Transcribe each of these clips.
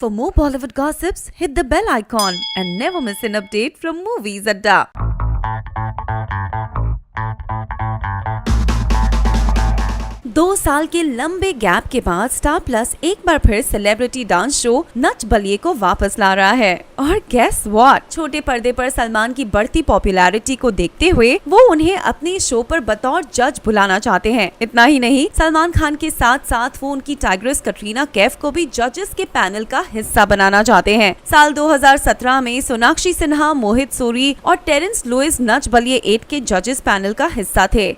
For more Bollywood gossips, hit the bell icon and never miss an update from Movies Adda. 2 साल के लंबे gap के बाद star plus एक बार फिर celebrity dance show Nach Baliye को वापस ला रहा है। और गेस व्हाट, छोटे पर्दे पर सलमान की बढ़ती पॉपुलैरिटी को देखते हुए वो उन्हें अपने शो पर बतौर जज बुलाना चाहते हैं। इतना ही नहीं, सलमान खान के साथ साथ वो उनकी टाइग्रेस कटरीना कैफ को भी जजेस के पैनल का हिस्सा बनाना चाहते हैं। साल 2017 में सोनाक्षी सिन्हा, मोहित सूरी और टेरेंस लुइस नच बलिए 8 के जजेस पैनल का हिस्सा थे।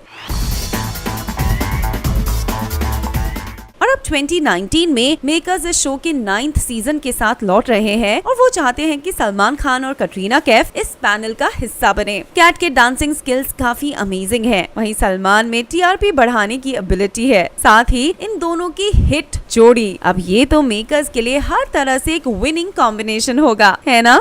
और अब 2019 में मेकर्स इस शो के 9th सीजन के साथ लौट रहे हैं और वो चाहते हैं कि सलमान खान और कटरीना कैफ इस पैनल का हिस्सा बने। कैट के डांसिंग स्किल्स काफी अमेजिंग हैं। वहीं सलमान में टीआरपी बढ़ाने की एबिलिटी है। साथ ही इन दोनों की हिट जोड़ी। अब ये तो मेकर्स के लिए हर तरह से एक विनिंग कॉम्बिनेशन होगा, है ना?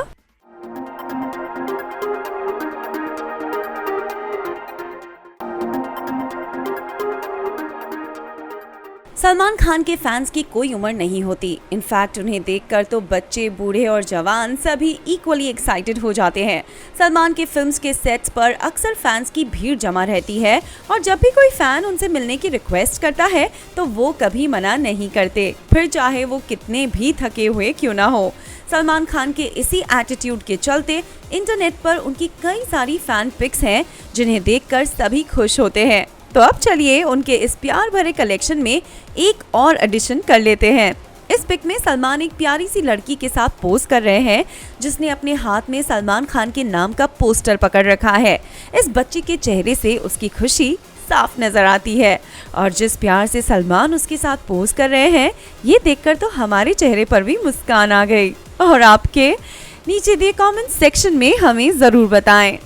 सलमान खान के फैंस की कोई उम्र नहीं होती। इनफैक्ट उन्हें देखकर तो बच्चे, बूढ़े और जवान सभी इक्वली एक्साइटेड हो जाते हैं। सलमान के फिल्म्स के सेट्स पर अक्सर फैंस की भीड़ जमा रहती है और जब भी कोई फैन उनसे मिलने की रिक्वेस्ट करता है तो वो कभी मना नहीं करते, फिर चाहे वो कितने भी थके हुए क्यों ना हो। सलमान खान के इसी एटीट्यूड के चलते इंटरनेट पर उनकी कई सारी फैन पिक्स हैं जिन्हें देखकर सभी खुश होते हैं। तो अब चलिए उनके इस प्यार भरे कलेक्शन में एक और एडिशन कर लेते हैं। इस पिक में सलमान एक प्यारी सी लड़की के साथ पोज कर रहे हैं जिसने अपने हाथ में सलमान खान के नाम का पोस्टर पकड़ रखा है। इस बच्ची के चेहरे से उसकी खुशी साफ नजर आती है और जिस प्यार से सलमान उसके साथ पोज कर रहे हैं ये देखकर तो हमारे चेहरे पर भी मुस्कान आ गई। और आपके नीचे दिए कमेंट सेक्शन में हमें जरूर बताएं।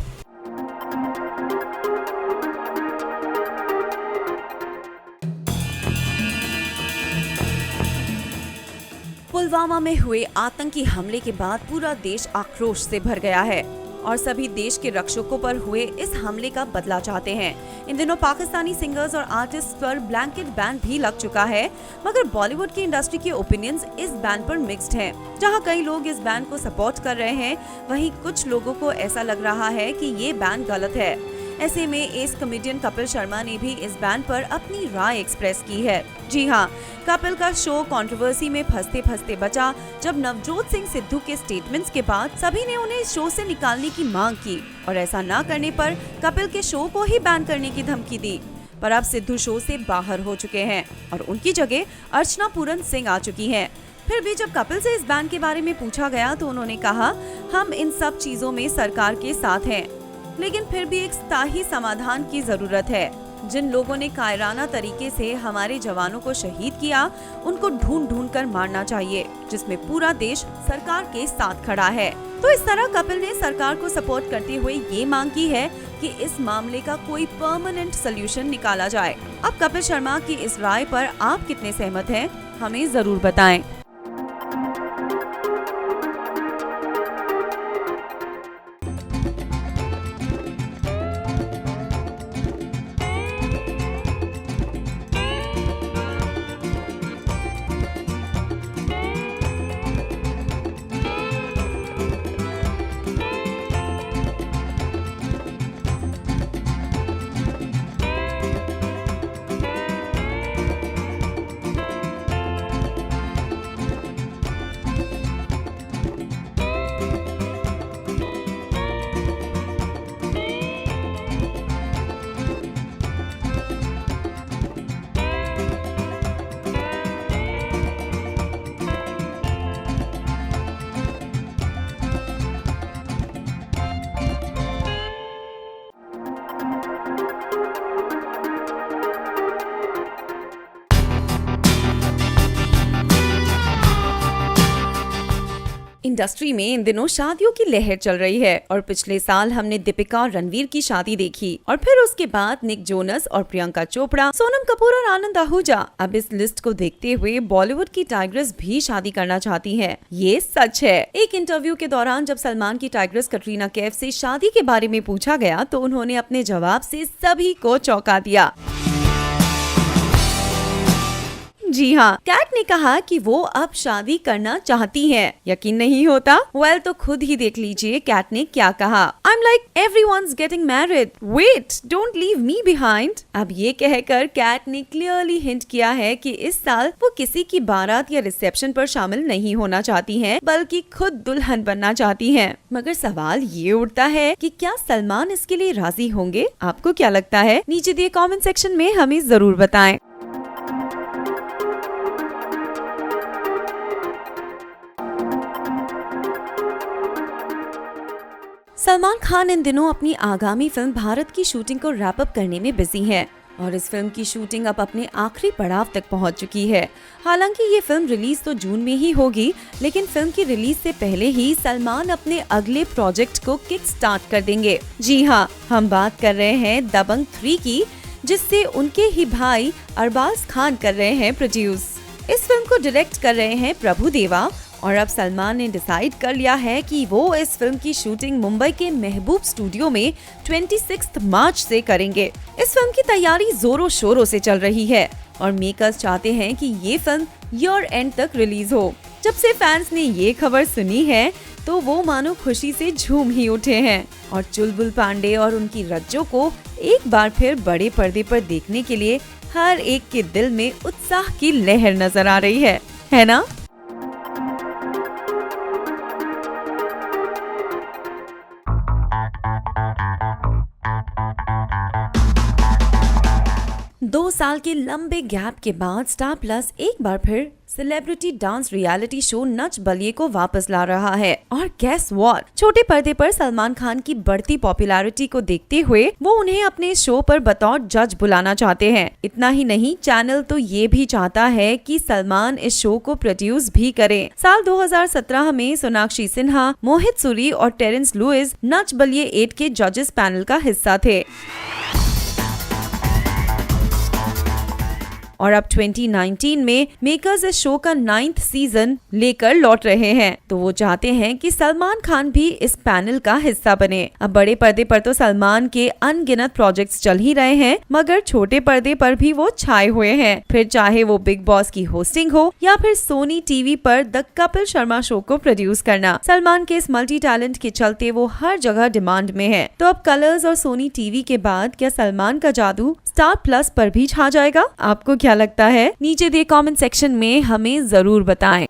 पुलवामा में हुए आतंकी हमले के बाद पूरा देश आक्रोश से भर गया है और सभी देश के रक्षकों पर हुए इस हमले का बदला चाहते हैं। इन दिनों पाकिस्तानी सिंगर्स और आर्टिस्ट पर ब्लैंकेट बैन भी लग चुका है, मगर बॉलीवुड की इंडस्ट्री के ओपिनियंस इस बैन पर मिक्स्ड हैं। जहां कई लोग इस बैन को सपोर्ट कर रहे हैं, वहीं कुछ लोगों को ऐसा लग रहा है कि ये बैन गलत है। ऐसे में एस कॉमेडियन कपिल शर्मा ने भी इस बैन पर अपनी राय एक्सप्रेस की है। जी हाँ, कपिल का शो कंट्रोवर्सी में फंसते बचा जब नवजोत सिंह सिद्धू के स्टेटमेंट्स के बाद सभी ने उन्हें शो से निकालने की मांग की और ऐसा न करने पर कपिल के शो को ही बैन करने की धमकी दी। पर अब सिद्धू शो से बाहर हो चुके हैं और उनकी जगह अर्चना पूरन सिंह आ चुकी हैं। फिर भी जब कपिल से इस बैन के बारे में पूछा गया तो उन्होंने कहा, हम इन सब चीजों में सरकार के साथ हैं, लेकिन फिर भी एक स्थायी समाधान की जरूरत है। जिन लोगों ने कायराना तरीके से हमारे जवानों को शहीद किया उनको ढूंढ कर मारना चाहिए, जिसमें पूरा देश सरकार के साथ खड़ा है। तो इस तरह कपिल ने सरकार को सपोर्ट करते हुए ये मांग की है कि इस मामले का कोई परमानेंट सोल्यूशन निकाला जाए। अब कपिल शर्मा की इस राय पर आप कितने सहमत हैं, हमें जरूर बताएं। इंडस्ट्री में इन दिनों शादियों की लहर चल रही है और पिछले साल हमने दीपिका और रणवीर की शादी देखी और फिर उसके बाद निक जोनस और प्रियंका चोपड़ा, सोनम कपूर और आनंद आहूजा। अब इस लिस्ट को देखते हुए बॉलीवुड की टाइग्रेस भी शादी करना चाहती है। ये सच है। एक इंटरव्यू के दौरान जब सलमान की टाइग्रेस कटरीना कैफ से शादी के बारे में पूछा गया तो उन्होंने अपने जवाब से सभी को चौंका दिया। जी हाँ, कैट ने कहा कि वो अब शादी करना चाहती हैं। यकीन नहीं होता? वेल तो खुद ही देख लीजिए कैट ने क्या कहा। I am like everyone's getting married. Wait, don't leave me behind. अब ये कहकर कैट ने क्लियरली हिंट किया है कि इस साल वो किसी की बारात या रिसेप्शन पर शामिल नहीं होना चाहती हैं, बल्कि खुद दुल्हन बनना चाहती हैं। मगर सवाल ये उठता है कि क्या सलमान इसके लिए राजी होंगे? आपको क्या लगता है? नीचे दिए कमेंट सेक्शन में हमें जरूर बताएं। सलमान खान इन दिनों अपनी आगामी फिल्म भारत की शूटिंग को रैप अप करने में बिजी है और इस फिल्म की शूटिंग अब अपने आखिरी पड़ाव तक पहुंच चुकी है। हालांकि ये फिल्म रिलीज तो जून में ही होगी, लेकिन फिल्म की रिलीज से पहले ही सलमान अपने अगले प्रोजेक्ट को किक स्टार्ट कर देंगे। जी हाँ, हम बात कर रहे हैं दबंग 3 की, जिससे उनके ही भाई अरबाज खान कर रहे हैं प्रोड्यूस। इस फिल्म को डायरेक्ट कर रहे हैं प्रभु देवा और अब सलमान ने डिसाइड कर लिया है कि वो इस फिल्म की शूटिंग मुंबई के महबूब स्टूडियो में 26 मार्च से करेंगे। इस फिल्म की तैयारी जोरों शोरों से चल रही है और मेकर्स चाहते हैं कि ये फिल्म ईयर एंड तक रिलीज हो। जब से फैंस ने ये खबर सुनी है तो वो मानो खुशी से झूम ही उठे हैं और चुलबुल पांडे और उनकी रज्जो को एक बार फिर बड़े पर्दे पर देखने के लिए हर एक के दिल में उत्साह की लहर नजर आ रही है ना? दो साल के लंबे गैप के बाद स्टार प्लस एक बार फिर celebrity dance reality show Nach Baliye को वापस ला रहा है और गेस व्हाट, छोटे पर्दे पर सलमान खान की बढ़ती पॉपुलैरिटी को देखते हुए वो उन्हें अपने शो पर बतौर जज बुलाना चाहते हैं। इतना ही नहीं, चैनल तो ये भी चाहता है कि सलमान इस शो को प्रोड्यूस भी करें। साल 2017 में सोनाक्षी सिन्हा, मोहित सूरी और टेरेंस लुइस नच बलिए 8 के जजेस पैनल का हिस्सा थे और अब 2019 में मेकर्स इस शो का 9th सीजन लेकर लौट रहे हैं, तो वो चाहते हैं कि सलमान खान भी इस पैनल का हिस्सा बने। अब बड़े पर्दे पर तो सलमान के अनगिनत प्रोजेक्ट्स चल ही रहे हैं, मगर छोटे पर्दे पर भी वो छाए हुए हैं। फिर चाहे वो बिग बॉस की होस्टिंग हो या फिर सोनी टीवी पर द कपिल शर्मा शो को प्रोड्यूस करना, सलमान के इस मल्टी टैलेंट के चलते वो हर जगह डिमांड में है। तो अब कलर्स और सोनी टीवी के बाद क्या सलमान का जादू स्टार प्लस पर भी छा जाएगा? आपको क्या लगता है? नीचे दिए कमेंट सेक्शन में हमें जरूर बताएं।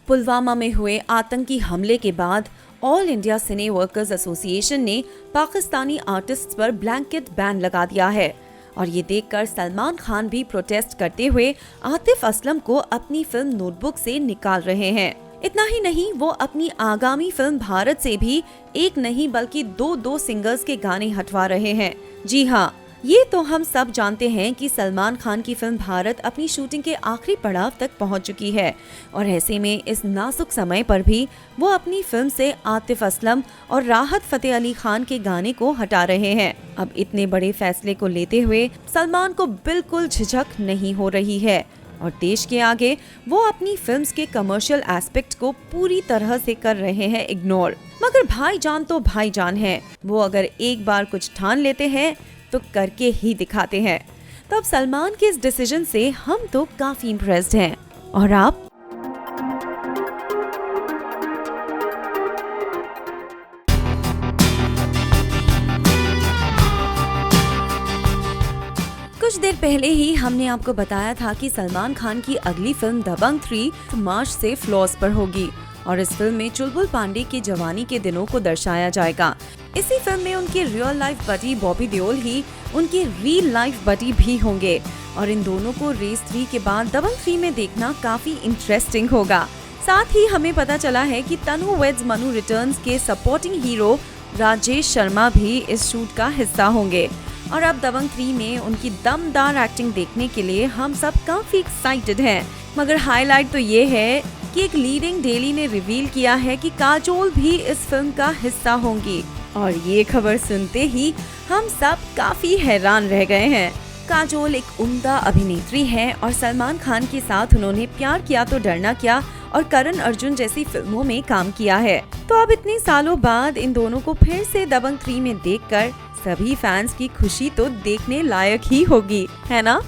पुलवामा में हुए आतंकी हमले के बाद ऑल इंडिया सिने वर्कर्स एसोसिएशन ने पाकिस्तानी आर्टिस्ट्स पर ब्लैंकेट बैन लगा दिया है और ये देखकर सलमान खान भी प्रोटेस्ट करते हुए आतिफ असलम को अपनी फिल्म नोटबुक से निकाल रहे हैं। इतना ही नहीं, वो अपनी आगामी फिल्म भारत से भी एक नहीं बल्कि दो सिंगर्स के गाने हटवा रहे हैं। जी हाँ, ये तो हम सब जानते हैं कि सलमान खान की फिल्म भारत अपनी शूटिंग के आखिरी पड़ाव तक पहुंच चुकी है और ऐसे में इस नाजुक समय पर भी वो अपनी फिल्म से आतिफ असलम और राहत फतेह अली खान के गाने को हटा रहे हैं। अब इतने बड़े फैसले को लेते हुए सलमान को बिल्कुल झिझक नहीं हो रही है और देश के आगे वो अपनी फिल्म्स के कमर्शियल एस्पेक्ट को पूरी तरह से कर रहे हैं इग्नोर। मगर भाईजान तो भाईजान है, वो अगर एक बार कुछ ठान लेते हैं तो करके ही दिखाते हैं। तो अब सलमान के इस डिसीजन से हम तो काफी इम्प्रेस्ड हैं। और आप? कुछ देर पहले ही हमने आपको बताया था कि सलमान खान की अगली फिल्म दबंग 3 मार्च से फ्लॉर्स पर होगी और इस फिल्म में चुलबुल पांडे की जवानी के दिनों को दर्शाया जाएगा। इसी फिल्म में उनके रियल लाइफ बडी बॉबी देओल ही उनके रियल लाइफ बडी भी होंगे और इन दोनों को रेस 3 के बाद दबंग 3 में देखना काफी इंटरेस्टिंग होगा। साथ ही हमें पता चला है कि तनु वेड्स मनु रिटर्न्स के सपोर्टिंग हीरो राजेश शर्मा भी इस शूट का हिस्सा होंगे और अब दबंग 3 में उनकी दमदार एक्टिंग देखने के लिए हम सब काफी एक्साइटेड हैं। मगर हाईलाइट तो ये है कि एक लीडिंग डेली ने रिवील किया है कि काजोल भी इस फिल्म का हिस्सा होंगी और ये खबर सुनते ही हम सब काफी हैरान रह गए हैं। काजोल एक उम्दा अभिनेत्री हैं और सलमान खान के साथ उन्होंने प्यार किया तो डरना क्या और करण अर्जुन जैसी फिल्मों में काम किया है। तो अब इतने सालों बाद इन दोनों को फिर से दबंग 3 में देखकर सभी फैंस की खुशी तो देखने लायक ही होगी, है ना?